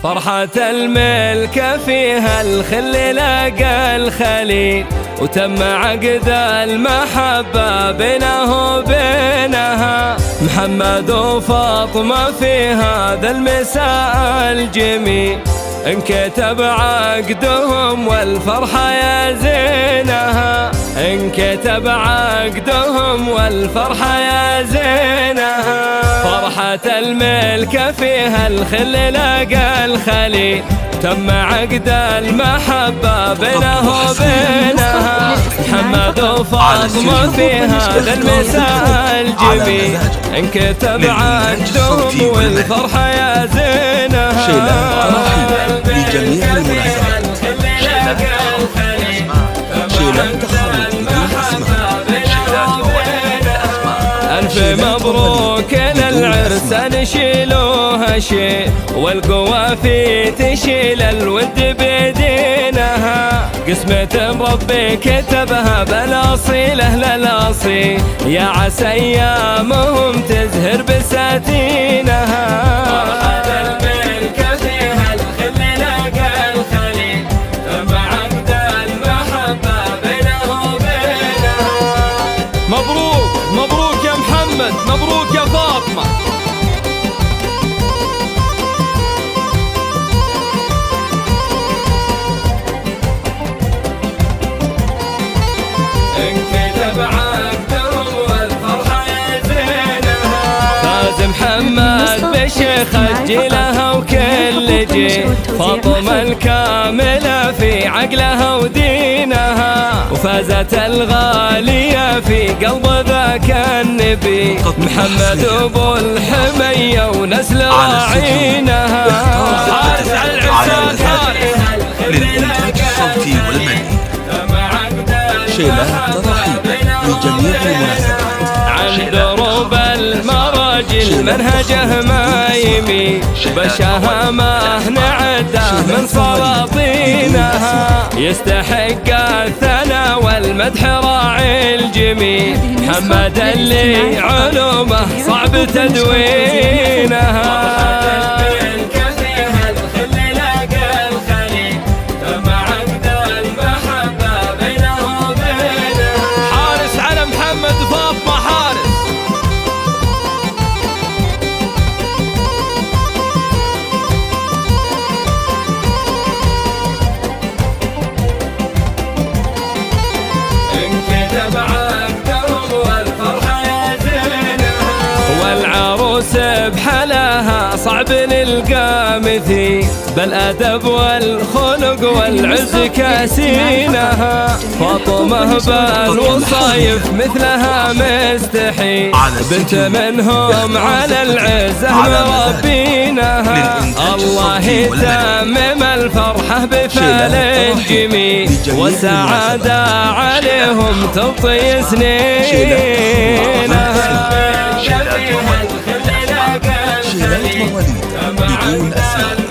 فرحة الملكة فيها الخل لقى الخليل، وتم عقد المحبة بينه وبينها. محمد وفاطمة في هذا المساء الجميل انكتب عقدهم والفرحة يا زينها، انكتب عقدهم والفرحة يا زينها. فرحة الملكة فيها الخل لقى الخليل، تم عقد المحبة بينه وبينها. محمد وفاطمة في هذا المساء الجميل انكتب عقدهم والفرحة يا زينها. لجميع المناسبات ألف مبروك للعرس نشيلوها شيل، والقوافي تشيل الود بيدينها. قسمة ربي كتبها بالاصيل اهل الاصيل، يا عسى ايامهم تزهر بساتينها. مبروك مبروك يا محمد، مبروك يا فاطمة. انكتب عقدهم والفرحة يا زينها. فاز محمد بشيخ الجيلها وكل جيل، فاطمة الكاملة في عقلها ودينها. وفازت الغالية في قلب ذاك النبي، محمد ابو الحمية ونسل راعينها. حارس على العرسان، حارس للإنتاج الصوتي والمني. شيلة ترحيب لجميع المناسبات. عن دروب المراجل منهجه ما يمي، بشهامه نعده من سلاطينها. يستحق الثناء والمدح راعي الجميل، محمد اللي علومه صعب تدوينها. والعروس بحلاها صعب نلقى مثيل، بالأدب والخلق والعز كاسينها. فاطمة بالوصايف مثلها مستحيل، بنت منهم على العزة مربينها. الله يتمم الفرحة بفعل جميل، والسعادة عليهم تبطي سنينها. شيلات مواليد بدون أسماء.